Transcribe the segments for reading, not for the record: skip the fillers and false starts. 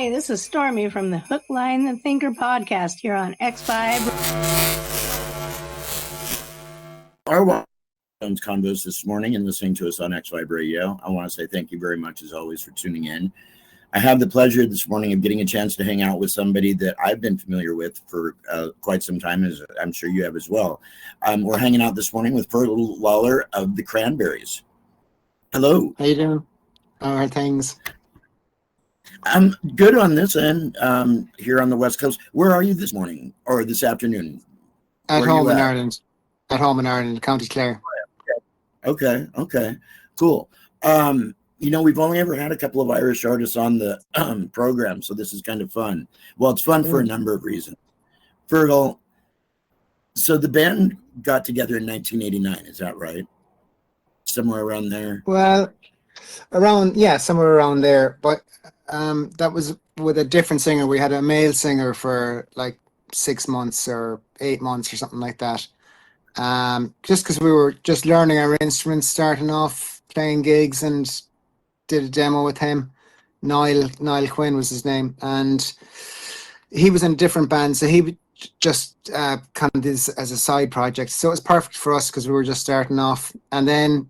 Hey, this is Stormy from the Hook, Line, and Thinker podcast here on X5. Our KONVOS this morning and listening to us on X5 Radio. I want to say thank you very much, as always, for tuning in. I have the pleasure this morning of getting a chance to hang out with somebody that I've been familiar with for quite some time, as I'm sure you have as well. We're hanging out this morning with FERGAL LAWLER of the Cranberries. Hello. How you doing? All right, thanks. I'm good on this end, here on the West Coast. Where are you this morning or this afternoon? At home in Ireland. At home in Ireland, County Clare. Okay, cool. You know, we've only ever had a couple of Irish artists on the program, so this is kind of fun. Well, it's fun for a number of reasons. FERGAL, so the band got together in 1989, is that right? Somewhere around there? Well, somewhere around there. But that was with a different singer. We had a male singer for like 6 months or 8 months or something like that. Just because we were just learning our instruments, starting off, playing gigs, and did a demo with him. Niall Quinn was his name, and he was in a different band, so he just kind of did this as a side project. So it was perfect for us because we were just starting off. And then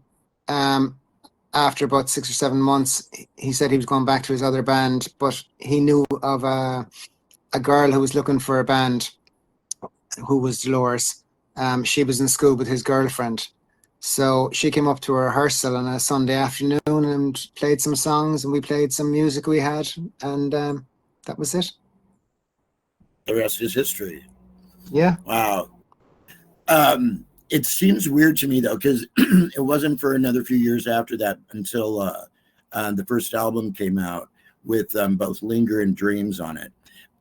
after about 6 or 7 months, he said he was going back to his other band, but he knew of a girl who was looking for a band, who was Dolores. She was in school with his girlfriend. So she came up to a rehearsal on a Sunday afternoon and played some songs, and we played some music we had, and that was it. The rest is history. Yeah. Wow. It seems weird to me, though, because it wasn't for another few years after that until the first album came out with both Linger and Dreams on it.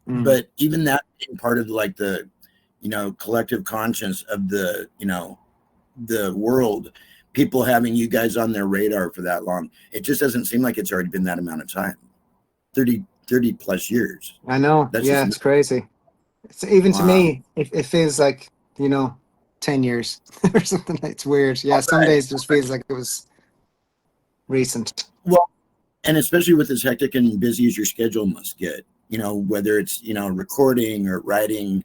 But even that being part of like the, collective conscience of the, the world, people having you guys on their radar for that long, it just doesn't seem like it's already been that amount of time. 30 plus years. I know. It's crazy. It's even to me, it feels like, 10 years or something. It's weird. Yeah, some days it just feels like it was recent. Well, and especially with as hectic and busy as your schedule must get, whether it's, recording or writing,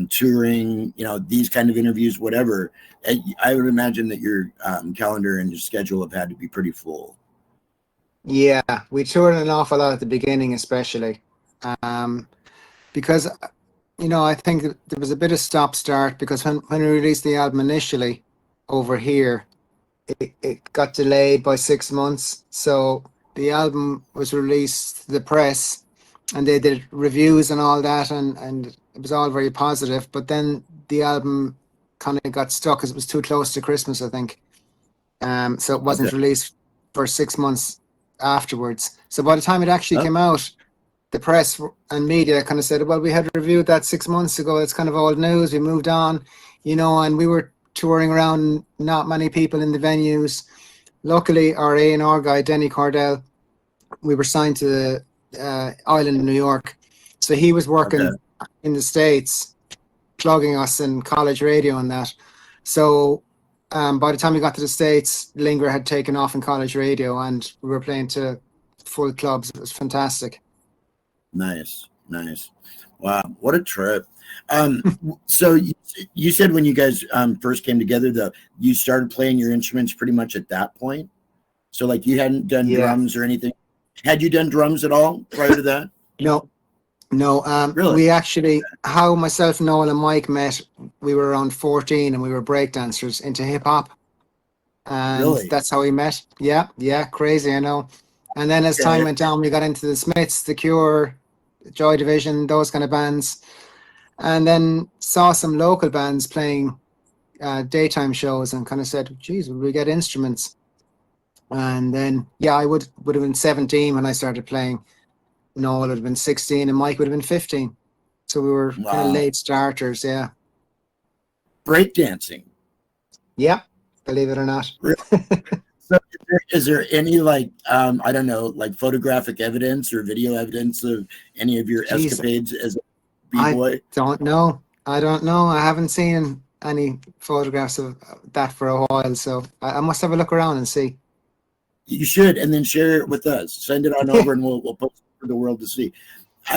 touring, these kind of interviews, whatever, I would imagine that your calendar and your schedule have had to be pretty full. Yeah, we toured an awful lot at the beginning, especially because, I think there was a bit of stop-start because when we released the album initially over here, it got delayed by 6 months. So the album was released to the press, and they did reviews and all that, and it was all very positive. But then the album kind of got stuck because it was too close to Christmas, I think. So it wasn't released for 6 months afterwards. So by the time it actually came out, the press and media kind of said, well, we had reviewed that 6 months ago. It's kind of old news. We moved on, and we were touring around, not many people in the venues. Luckily, our A&R guy, Denny Cordell, we were signed to the Island in New York. So he was working in the States, plugging us in college radio and that. So by the time we got to the States, Linger had taken off in college radio, and we were playing to full clubs. It was fantastic. Nice. Wow, what a trip. So you said when you guys first came together, though, you started playing your instruments pretty much at that point? So like you hadn't done drums or anything? Had you done drums at all prior to that? No. Really? We actually, how myself, Noel, and Mike met, we were around 14 and we were breakdancers into hip-hop. And that's how we met. Yeah, crazy, I know. And then as time went on, we got into the Smiths, The Cure, Joy Division, those kind of bands. And then saw some local bands playing daytime shows and kind of said, geez, would we get instruments? And then, I would have been 17 when I started playing. Noel would have been 16 and Mike would have been 15. So we were kind of late starters, Breakdancing? Yeah, believe it or not. So is there any like I don't know, like photographic evidence or video evidence of any of your escapades as a b-boy? I don't know. I haven't seen any photographs of that for a while, so I must have a look around and see. You should, and then share it with us. Send it on over, and we'll post for the world to see.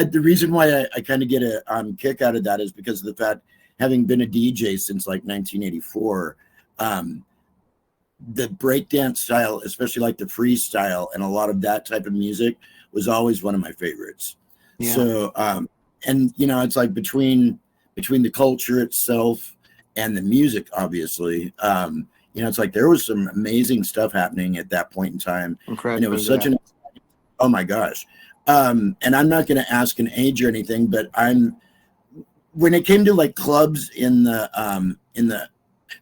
The reason why I kind of get a kick out of that is because of the fact, having been a DJ since like 1984, the breakdance style, especially like the freestyle and a lot of that type of music, was always one of my favorites. Yeah. So, and you know, it's like between the culture itself and the music, obviously, you know, it's like there was some amazing stuff happening at that point in time. Incredible. And it was such oh my gosh. And I'm not going to ask an age or anything, but when it came to like clubs in the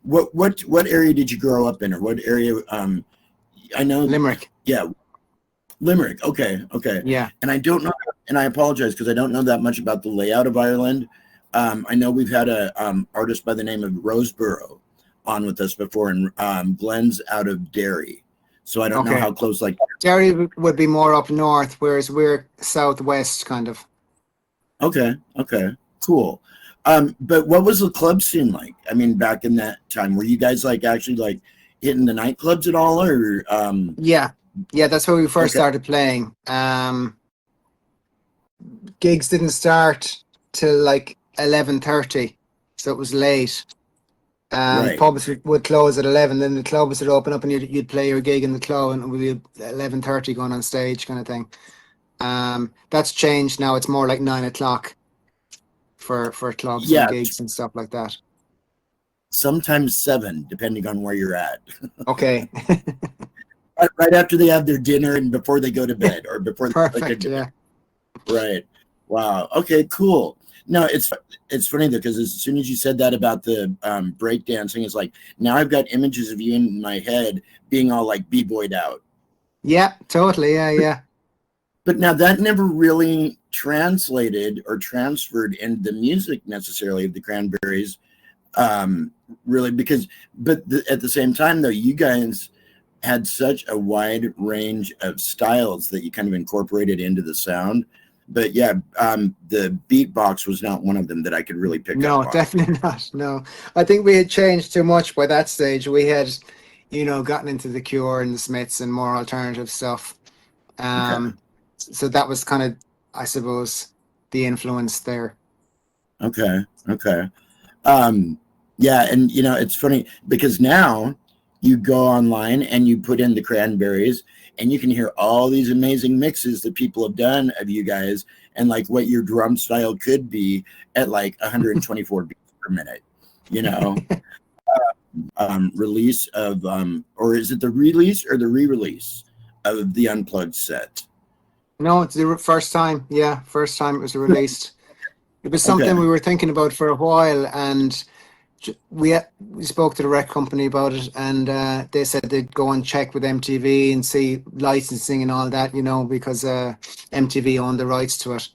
what area did you grow up in, or what area? I know Limerick. Yeah, Limerick. Okay. Yeah. And I don't know, and I apologize because I don't know that much about the layout of Ireland. I know we've had a artist by the name of Roseboro on with us before, and Glenn's out of Derry, so I don't know how close. Like Derry would be more up north, whereas we're southwest, kind of. Okay, cool. But what was the club scene like? I mean, back in that time, were you guys like actually like hitting the nightclubs at all, or Yeah, that's where we first started playing. Gigs didn't start till like 11:30, so it was late. Right. Pubs would close at 11, then the clubs would open up and you'd play your gig in the club, and it would be 11:30 going on stage, kind of thing. That's changed now. It's more like 9 o'clock for clubs and gigs and stuff like that. Sometimes 7, depending on where you're at. Okay. Right after they have their dinner and before they go to bed, or before Perfect. yeah. Right. Wow. Okay. Cool. No, it's funny though, because as soon as you said that about the breakdancing, it's like now I've got images of you in my head being all like b-boyed out. Yeah, totally. Yeah. But now that never really translated or transferred into the music necessarily of the Cranberries, really, at the same time though, you guys had such a wide range of styles that you kind of incorporated into the sound. But yeah, the beatbox was not one of them that I could really pick up on. No, definitely not. No, I think we had changed too much by that stage. We had, gotten into the Cure and the Smiths and more alternative stuff. So that was kind of, I suppose, the influence there. Okay. Yeah, and it's funny because now you go online and you put in the Cranberries, and you can hear all these amazing mixes that people have done of you guys, and like what your drum style could be at like 124 beats per minute, release of, or is it the release or the re-release of the Unplugged set? No, it's the first time. Yeah, first time it was released. It was something we were thinking about for a while, and we spoke to the rec company about it, and they said they'd go and check with MTV and see licensing and all that, because MTV owned the rights to it.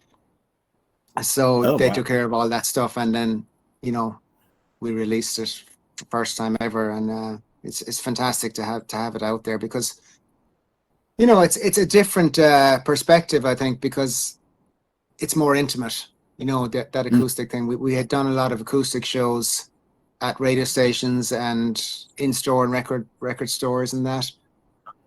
So they took care of all that stuff, and then we released it for the first time ever, and it's fantastic to have it out there, because it's a different perspective, I think, because it's more intimate. That acoustic thing. We had done a lot of acoustic shows at radio stations and in-store and record stores and that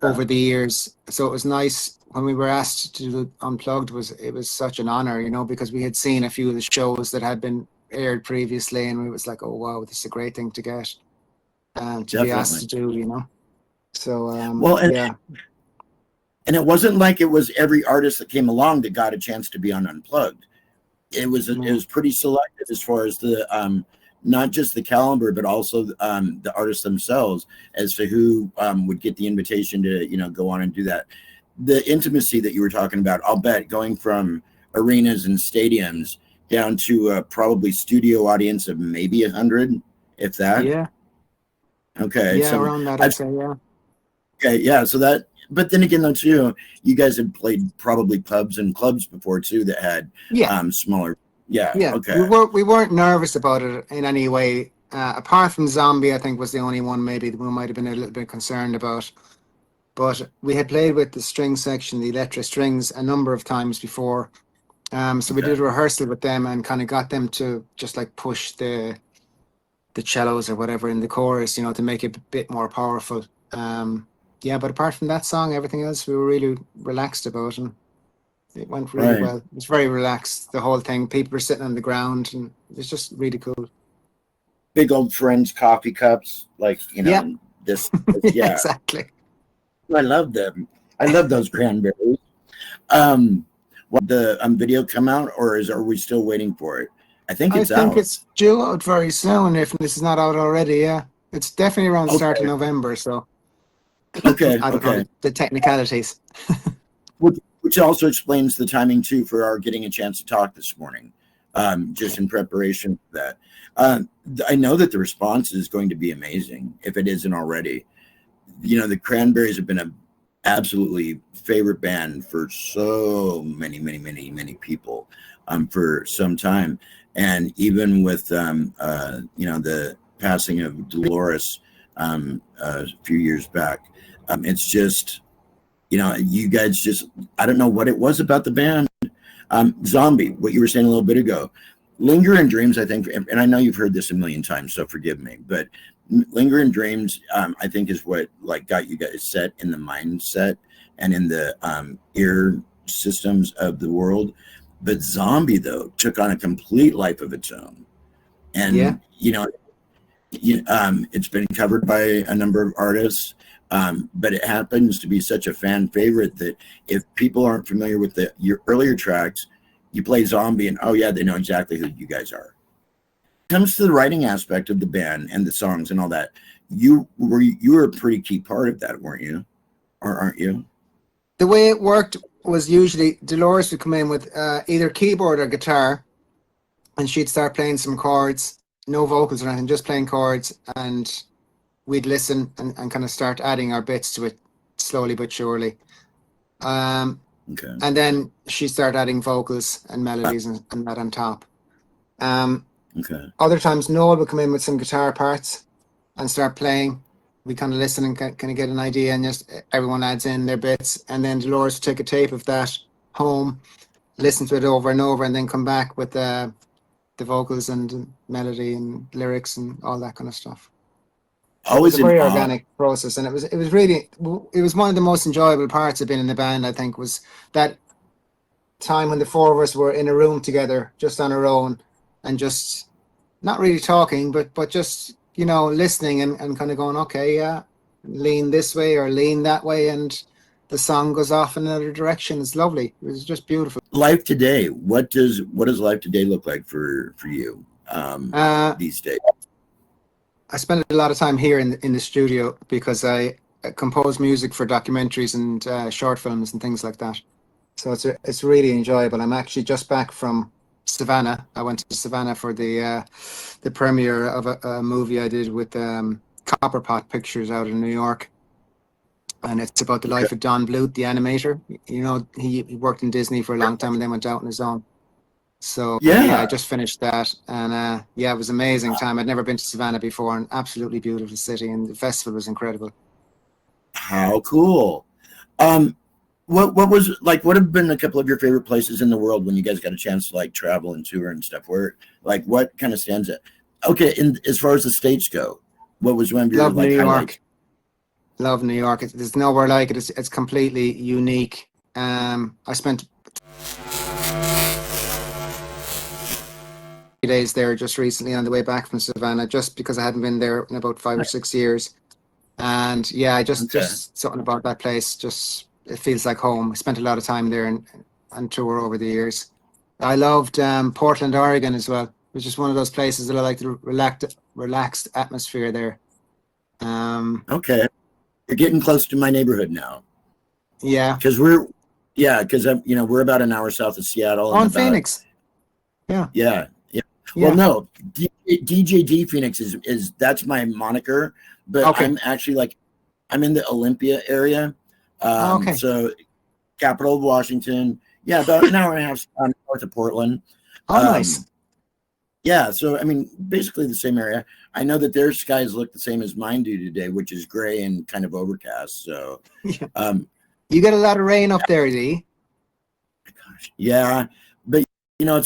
over the years. So it was nice when we were asked to do Unplugged. It was such an honor, because we had seen a few of the shows that had been aired previously, and it was like, oh wow, this is a great thing to get to be asked to do, So yeah. And it wasn't like it was every artist that came along that got a chance to be on Unplugged. It was pretty selective as far as the not just the caliber, but also the artists themselves as to who would get the invitation to go on and do that. The intimacy that you were talking about, I'll bet, going from arenas and stadiums down to probably studio audience of maybe 100, if that. Yeah. Okay. Yeah, so around that, I'd say, yeah. Okay, yeah. So that, but then again, though, too, you guys had played probably pubs and clubs before too that had smaller. Yeah. Okay. We weren't nervous about it in any way. Apart from Zombie, I think was the only one maybe that we might have been a little bit concerned about. But we had played with the string section, the electric strings, a number of times before. So we did a rehearsal with them and kind of got them to just like push the cellos or whatever in the chorus, to make it a bit more powerful. But apart from that song, everything else we were really relaxed about. And It went really well. It was very relaxed, the whole thing. People were sitting on the ground, and it was just really cool. Big old friends coffee cups, like, you know, Yeah. yeah. Exactly. I love them. I love those cranberries. Will the video come out, or are we still waiting for it? I think it's out. It's due out very soon, if this is not out already. Yeah, it's definitely around the start of November. So okay, I don't know the technicalities. Which also explains the timing too for our getting a chance to talk this morning, just in preparation for that. I know that the response is going to be amazing if it isn't already. You know, the Cranberries have been a absolutely favorite band for so many people for some time, and even with you know, the passing of Dolores a few years back, it's just, you know, you guys just, I don't know what it was about the band. Zombie, what you were saying a little bit ago, Linger in Dreams, I think, and I know you've heard this a million times, so forgive me, but Linger in Dreams, I think, is what like got you guys set in the mindset and in the ear systems of the world. But Zombie, though, took on a complete life of its own, and you know, it's been covered by a number of artists. But it happens to be such a fan favorite that if people aren't familiar with your earlier tracks, you play Zombie and oh yeah, they know exactly who you guys are. When it comes to the writing aspect of the band and the songs and all that, you were a pretty key part of that, weren't you? Or aren't you? The way it worked was usually Dolores would come in with either keyboard or guitar, and she'd start playing some chords, no vocals or anything, just playing chords, and we'd listen and kind of start adding our bits to it slowly but surely. And then she started adding vocals and melodies and that on top. Other times Noel would come in with some guitar parts and start playing. We kind of listen and kind of get an idea, and just everyone adds in their bits. And then Dolores would take a tape of that home, listen to it over and over, and then come back with the vocals and melody and lyrics and all that kind of stuff. It was a very organic process, and it was one of the most enjoyable parts of being in the band. I think was that time when the four of us were in a room together, just on our own, and just not really talking, but just, you know, listening and kind of going, okay, yeah, lean this way or lean that way, and the song goes off in another direction. It's lovely. It was just beautiful. Life today. What does life today look like for you these days? I spend a lot of time here in the studio because I compose music for documentaries and short films and things like that. So it's really enjoyable. I'm actually just back from Savannah. I went to Savannah for the premiere of a movie I did with Copperpot Pictures out in New York, and it's about the life of Don Bluth, the animator. You know, he worked in Disney for a long time and then went out on his own. So yeah, I just finished that, and yeah, it was an amazing time. I'd never been to Savannah before, and absolutely beautiful city, and the festival was incredible. How cool! What was like? What have been a couple of your favorite places in the world when you guys got a chance to like travel and tour and stuff? Where like what kind of stands out? Okay, as far as the States go, what was one of your New York? Love New York. There's nowhere like it. It's completely unique. I spent days there just recently on the way back from Savannah, just because I hadn't been there in about 5 or 6 years, and yeah, I just something about that place, just it feels like home. I spent a lot of time there and tour over the years. I loved Portland, Oregon as well, which is one of those places that I like, the relaxed atmosphere there. Okay, you're getting close to my neighborhood now. Yeah, because we're we're about an hour south of Seattle. On Phoenix. Yeah. Well, no, DJD Phoenix is that's my moniker, but I'm actually I'm in the Olympia area. So capital of Washington. Yeah, about an hour and a half north of Portland. Nice. Yeah, so I mean, basically the same area. I know that their skies look the same as mine do today, which is gray and kind of overcast. So, you get a lot of rain up there, Dee. Gosh, yeah, but you know,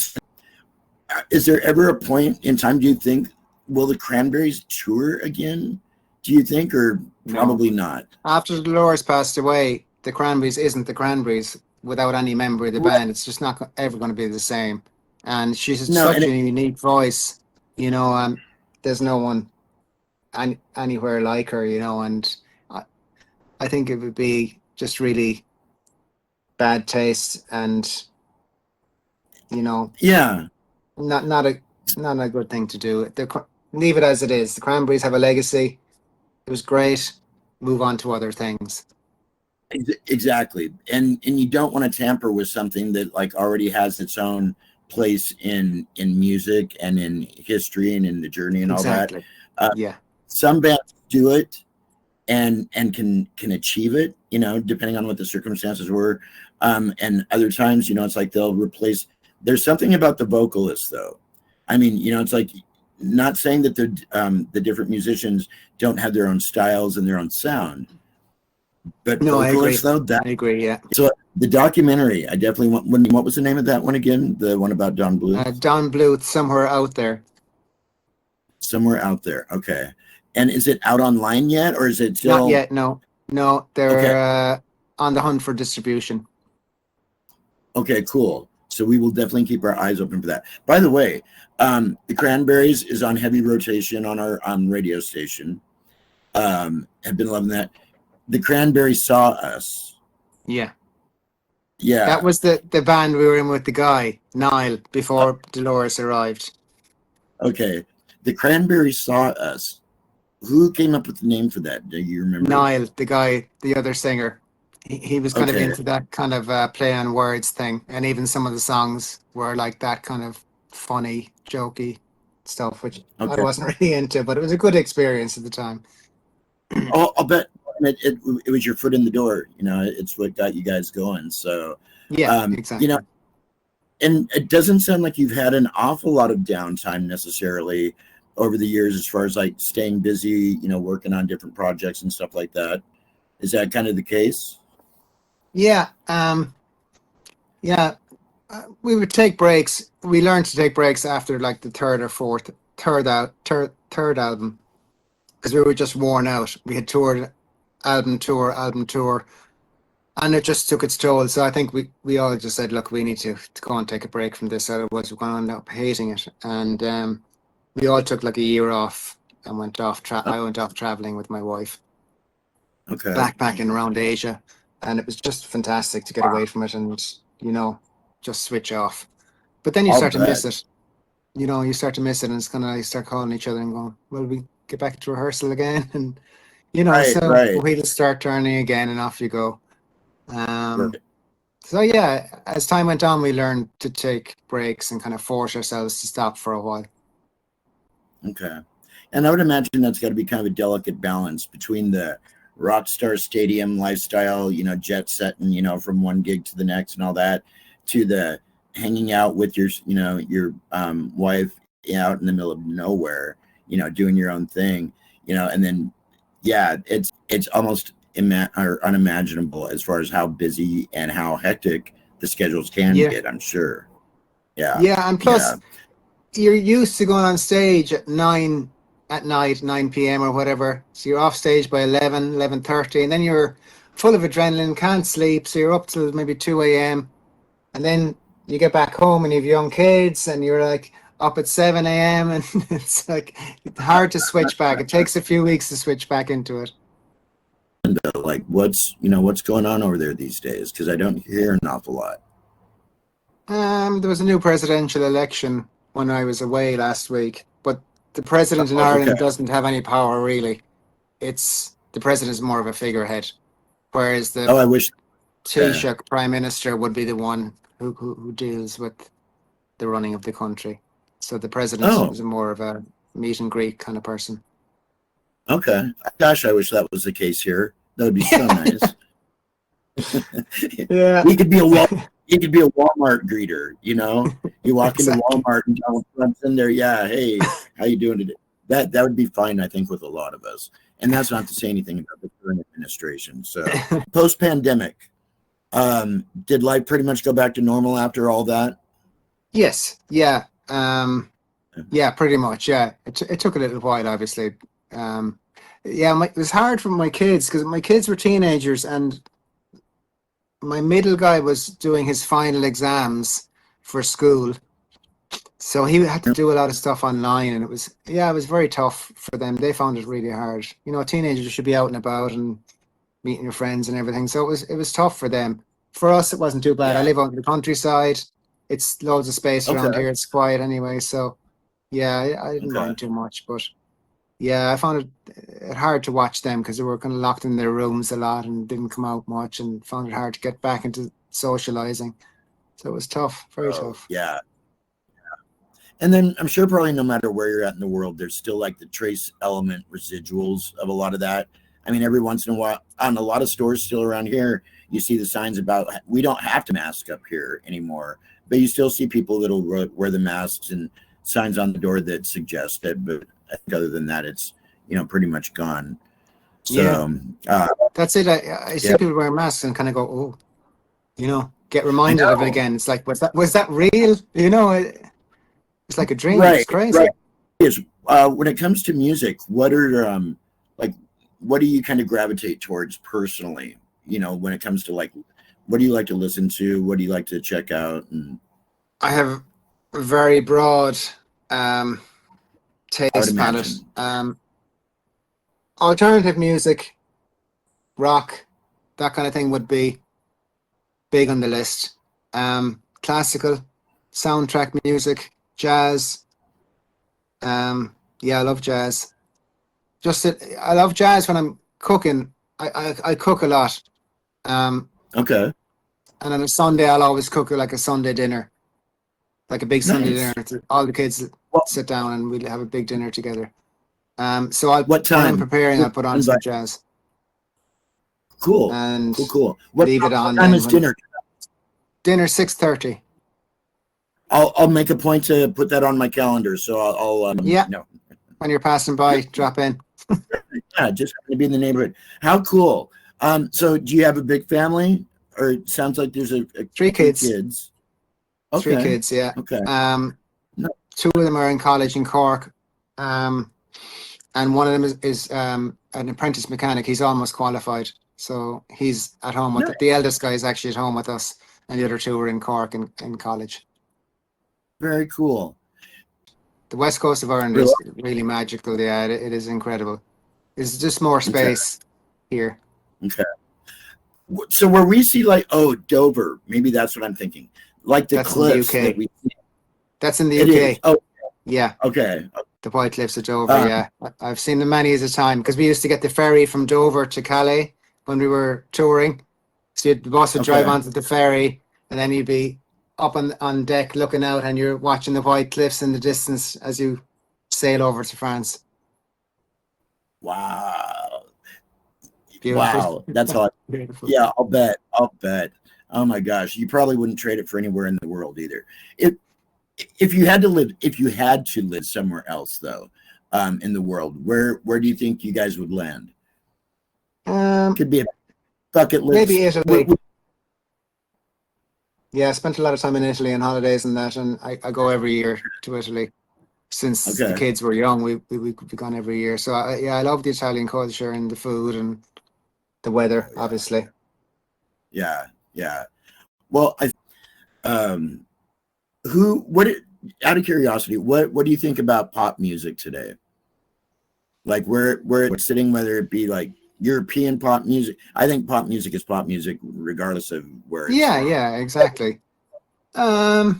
is there ever a point in time? Do you think will the Cranberries tour again? Do you think, or probably not? After Dolores passed away, the Cranberries isn't the Cranberries. without any member of the band. It's just not ever going to be the same. And she's No, such and a unique voice, you know. There's no one anywhere like her, you know. And I think it would be just really bad taste, and you know, yeah, not a good thing to do. Leave it as it is. The Cranberries have a legacy. It was great. Move on to other things. exactly. And you don't want to tamper with something that like already has its own place in music and in history and in the journey and all that. Exactly. Uh, Yeah. some bands do it and can achieve it, you know, depending on what the circumstances were. And other times, you know, it's like they'll replace. There's something about the vocalist, though. I mean, you know, it's like not saying that the different musicians don't have their own styles and their own sound, but No, I agree. vocalists, though, that I agree. Yeah. so the documentary, I definitely want. What was the name of that one again? The one about Don Bluth? Don Bluth, Somewhere Out There. Somewhere Out There. Okay. And is it out online yet, or is it still? Not yet. No. They're Okay. on the hunt for distribution. Okay, cool. So we will definitely keep our eyes open for that. By the way, the Cranberries is on heavy rotation on our radio station. Have been loving that. The Cranberries saw us. Yeah. Yeah. That was the band we were in with the guy, Niall, before Dolores arrived. Okay. The Cranberries saw us. Who came up with the name for that? Do you remember? Niall, the guy, the other singer. He was kind of Okay. into that kind of play on words thing. And even some of the songs were like that kind of funny, jokey stuff, which I Okay. wasn't really into, but it was a good experience at the time. Oh, I'll bet it was your foot in the door. You know, it's what got you guys going. So, Yeah, exactly. you know, and it doesn't sound like you've had an awful lot of downtime necessarily over the years as far as like staying busy, you know, working on different projects and stuff like that. Is that kind of the case? Yeah. We would take breaks. We learned to take breaks after like the third album, because we were just worn out. We had toured album tour, and it just took its toll. So I think we all just said, look, we need to go and take a break from this, otherwise we're going to end up hating it. And we all took like a year off and went off. I went off traveling with my wife, Okay. backpacking around Asia, and it was just fantastic to get away from it and, you know, just switch off. But then you I'll start to miss bet. it. You know, you start to miss it, and it's kind of like you start calling each other and going, well, we get back to rehearsal again. And, you know, Right, so right. wheels start turning again, and off you go. Right. So yeah, as time went on, we learned to take breaks and kind of force ourselves to stop for a while. Okay. And I would imagine that's got to be kind of a delicate balance between the rock star stadium lifestyle, you know, jet setting, you know, from one gig to the next and all that, to the hanging out with your, you know, your wife out in the middle of nowhere, you know, doing your own thing, you know, and then, yeah, it's almost unimaginable as far as how busy and how hectic the schedules can get, I'm sure. Yeah. Yeah, and plus you're used to going on stage at 9 at night, 9 p.m. or whatever. So you're off stage by 11:30, and then you're full of adrenaline, can't sleep. So you're up till maybe 2 a.m. And then you get back home and you have young kids and you're like up at 7 a.m. and it's like hard to switch back. It takes a few weeks to switch back into it. And like, what's going on over there these days? Because I don't hear an awful lot. There was a new presidential election when I was away last week, but the president in Ireland doesn't have any power really. It's the president's more of a figurehead, whereas the I wish Taoiseach prime minister would be the one who deals with the running of the country. So the president is more of a meet and greet kind of person. Okay. Gosh, I wish that was the case here. That would be so nice. Yeah. He could be a Walmart greeter, you know? You walk into Walmart and Donald Trump's in there, yeah, hey, how you doing today? That would be fine, I think, with a lot of us. And that's not to say anything about the current administration. So post-pandemic, did life pretty much go back to normal after all that? Yes. Yeah. Yeah, pretty much. Yeah. It took a little while, obviously. It was hard for my kids because my kids were teenagers, and my middle guy was doing his final exams for school, so he had to do a lot of stuff online, and it was very tough for them. They found it really hard. You know, teenagers should be out and about and meeting your friends and everything, so it was tough for them. For us, it wasn't too bad. I live out in the countryside. It's loads of space around here. It's quiet anyway, so yeah, I didn't mind too much. But yeah, I found it hard to watch them because they were kind of locked in their rooms a lot and didn't come out much, and found it hard to get back into socializing. So it was tough, very tough. Yeah. And then I'm sure probably no matter where you're at in the world, there's still like the trace element residuals of a lot of that. I mean, every once in a while, on a lot of stores still around here, you see the signs about we don't have to mask up here anymore, but you still see people that'll wear the masks and signs on the door that suggest it. But I think other than that, it's, you know, pretty much gone. So that's it. I see people wearing masks and kind of go, oh, you know, get reminded of it again. It's like, was that real? You know, it's like a dream. Right, it's crazy. Right. Is when it comes to music, what are what do you kind of gravitate towards personally? You know, when it comes to like, what do you like to listen to? What do you like to check out? And I have a very broad taste palette. Alternative music, rock, that kind of thing would be big on the list. Classical, soundtrack music, jazz. I love jazz. I love jazz when I'm cooking. I cook a lot. And on a Sunday, I'll always cook like a Sunday dinner, like a big Sunday dinner. All the kids sit down and we'll have a big dinner together. So what time? When I'm preparing, I'll put on some jazz. Cool. And cool. What leave it on. What time is dinner? Dinner 6:30. I'll make a point to put that on my calendar. So I'll no. When you're passing by, drop in. Yeah, just happen to be in the neighborhood. How cool. So do you have a big family? Or it sounds like there's a 3 kids. Okay. 3 kids, yeah. Okay. 2 of them are in college in Cork. And one of them is an apprentice mechanic. He's almost qualified. So he's at home with the eldest guy is actually at home with us, and the other 2 are in Cork in college. Very cool. The west coast of Ireland is really magical. Yeah, it is incredible. It's just more space here. Okay. So where we see like, Dover, maybe that's what I'm thinking. Like the cliffs that we see. That's in the UK. Oh, yeah. Okay. The White Cliffs of Dover, yeah. I've seen them many as a time because we used to get the ferry from Dover to Calais when we were touring. So the bus would drive onto the ferry, and then you'd be up on deck looking out, and you're watching the White Cliffs in the distance as you sail over to France. Wow. Beautiful. Wow. That's all. Beautiful. Yeah, I'll bet. Oh my gosh. You probably wouldn't trade it for anywhere in the world either. If you had to live somewhere else though, in the world, where do you think you guys would land? Could be a bucket list. Maybe Italy. Yeah, I spent a lot of time in Italy on holidays and that, and I go every year to Italy. Since the kids were young, we've gone every year. So I love the Italian culture and the food and the weather, obviously. Yeah. Well, out of curiosity, what do you think about pop music today? Like where it's sitting, whether it be like European pop music. I think pop music is pop music regardless of where it's from. Yeah, exactly. I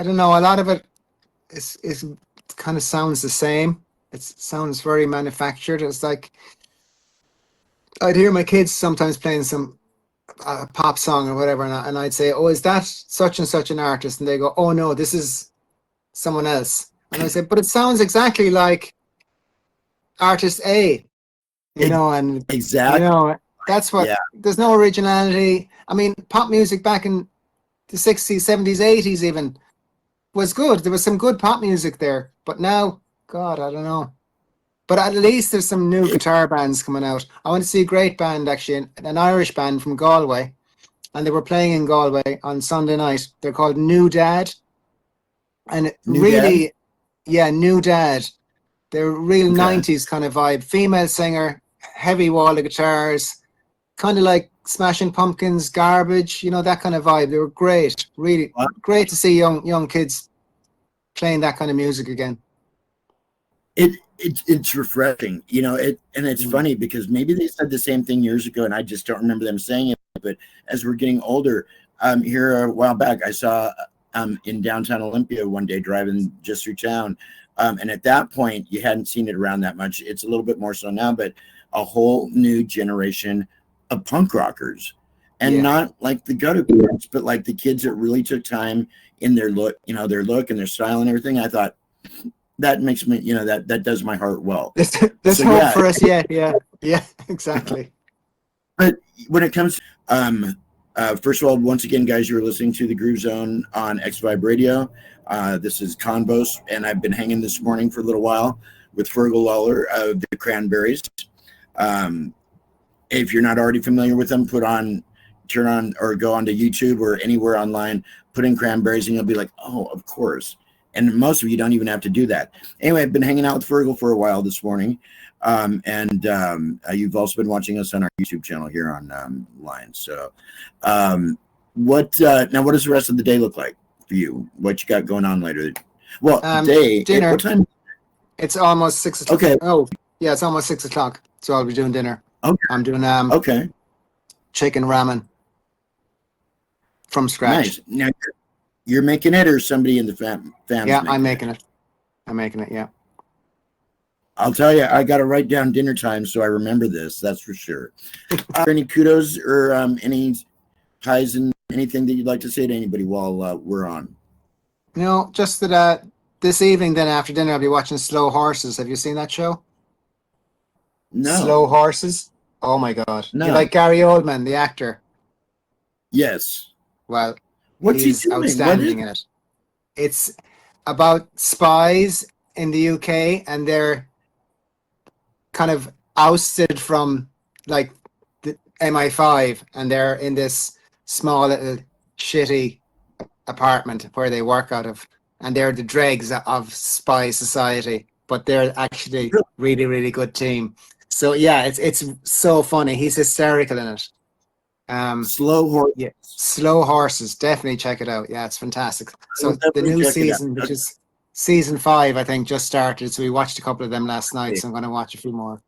don't know, a lot of it is kind of sounds the same. It sounds very manufactured. It's like I'd hear my kids sometimes playing some pop song or whatever, and I'd say, oh, is that such and such an artist? And they go, oh no, this is someone else. And I say, but it sounds exactly like artist A, you know, and exactly, you know, that's what, there's no originality. I mean, pop music back in the 60s, 70s, 80s even was good. There was some good pop music there, but now, God, I don't know. But at least there's some new guitar bands coming out. I went to see a great band, actually, an Irish band from Galway, and they were playing in Galway on Sunday night. They're called New Dad. And New Dad. They're real 90s kind of vibe. Female singer, heavy wall of guitars, kind of like Smashing Pumpkins, Garbage, you know, that kind of vibe. They were great, really great to see young kids playing that kind of music again. It's refreshing, you know. And it's funny because maybe they said the same thing years ago, and I just don't remember them saying it. But as we're getting older, here a while back, I saw in downtown Olympia one day driving just through town, and at that point, you hadn't seen it around that much. It's a little bit more so now, but a whole new generation of punk rockers, and not like the gutter kids, but like the kids that really took time in their look, you know, their look and their style and everything. I thought, that makes me, you know, that does my heart well. There's So, hope for us. Yeah, exactly. But when it comes, first of all, once again, guys, you're listening to the Groove Zone on X-Vibe Radio. This is KONVOS, and I've been hanging this morning for a little while with FERGAL LAWLER of the Cranberries. If you're not already familiar with them, turn on or go onto YouTube or anywhere online, put in Cranberries, and you'll be like, oh, of course. And most of you don't even have to do that. Anyway, I've been hanging out with Fergal for a while this morning. And you've also been watching us on our YouTube channel here online. So what does the rest of the day look like for you? What you got going on later? Well, dinner. What time? It's almost 6 o'clock. Okay. Oh, yeah, it's almost 6 o'clock. So I'll be doing dinner. Okay. I'm doing okay. chicken ramen from scratch. Nice. Now, you're making it, or somebody in the family? Yeah, I'm making it. Yeah. I'll tell you, I got to write down dinner time so I remember this. That's for sure. Any kudos or any highs and anything that you'd like to say to anybody while we're on? No, just that this evening, then after dinner, I'll be watching Slow Horses. Have you seen that show? No. Slow Horses? Oh my God. No. You like Gary Oldman, the actor? Yes. Well, what's he he's doing? outstanding in it. It's about spies in the UK, and they're kind of ousted from like the MI5, and they're in this small little shitty apartment where they work out of, and they're the dregs of spy society, but they're actually really, really good team. So yeah, it's so funny. He's hysterical in it. Slow Horses. Yeah, Slow Horses. Definitely check it out. Yeah, it's fantastic. So the new season, which is season 5, I think, just started. So we watched a couple of them last night. So I'm going to watch a few more.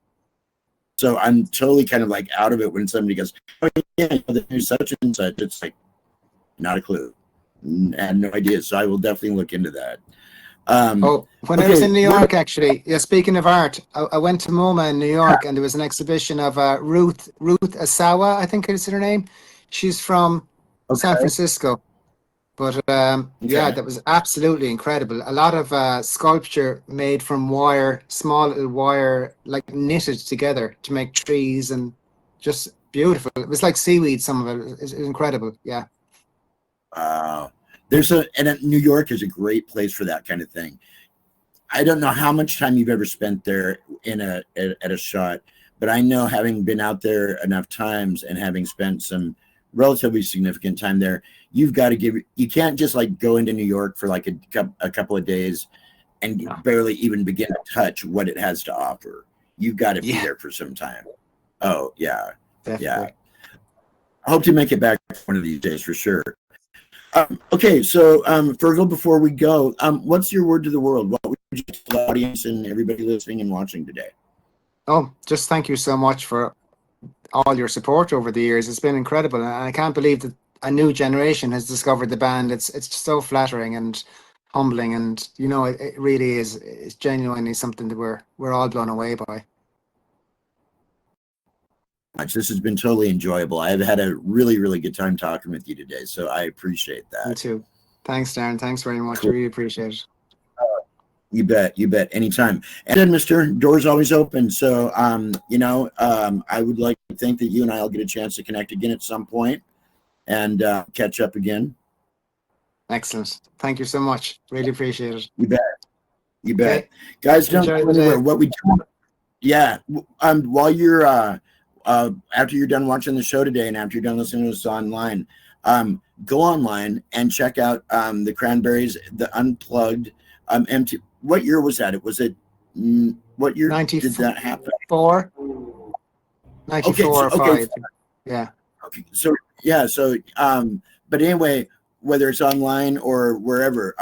So I'm totally kind of like out of it when somebody goes, "Oh yeah, there's such and such." It's like not a clue. I had no idea. So I will definitely look into that. I was in New York, actually. Yeah, speaking of art, I went to MoMA in New York, and there was an exhibition of Ruth Asawa, I think is her name. She's from San Francisco. But yeah, that was absolutely incredible. A lot of sculpture made from wire, small little wire, like knitted together to make trees, and just beautiful. It was like seaweed, some of it. It's incredible. Yeah. Wow. New York is a great place for that kind of thing. I don't know how much time you've ever spent there at a shot, but I know, having been out there enough times and having spent some relatively significant time there, you can't just like go into New York for like a couple of days and barely even begin to touch what it has to offer. You've got to be there for some time. Oh yeah. Definitely. Yeah. I hope to make it back one of these days for sure. Okay, so Fergal, before we go, what's your word to the world? What would you tell the audience and everybody listening and watching today? Oh, just thank you so much for all your support over the years. It's been incredible, and I can't believe that a new generation has discovered the band. It's so flattering and humbling, and you know, it really is. It's genuinely something that we're all blown away by. This has been totally enjoyable. I've had a really, really good time talking with you today, so I appreciate that. Me too. Thanks, Darren. Thanks very much. Cool. I really appreciate it. You bet. Anytime. And then, mister, door's always open. So, I would like to think that you and I will get a chance to connect again at some point and catch up again. Excellent. Thank you so much. Really appreciate it. You bet. Okay. Guys, don't go anywhere. What we do. Yeah. While you're after you're done watching the show today and after you're done listening to us online, go online and check out the Cranberries, the Unplugged MTV. What year was that? What year did that happen? 94 or 5. Yeah. Okay. So yeah, but anyway, whether it's online or wherever,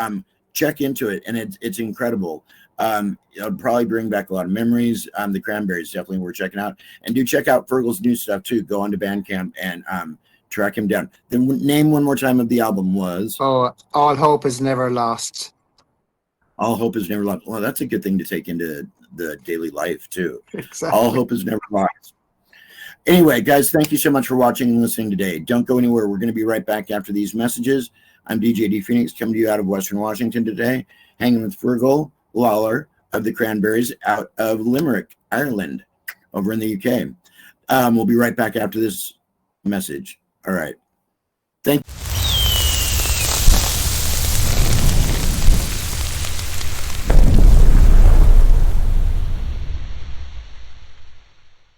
check into it, and it's incredible. It'll probably bring back a lot of memories. The Cranberries definitely worth checking out, and do check out Fergal's new stuff too. Go onto Bandcamp and track him down. Then name one more time of the album was. Oh, All Hope Is Never Lost. All Hope Is Never Lost. Well, that's a good thing to take into the daily life too. Exactly. All Hope Is Never Lost. Anyway, guys, thank you so much for watching and listening today. Don't go anywhere. We're going to be right back after these messages. I'm DJ D Phoenix, coming to you out of Western Washington today, hanging with FERGAL LAWLER of the Cranberries out of Limerick, Ireland, over in the UK. We'll be right back after this message. All right. Thank you.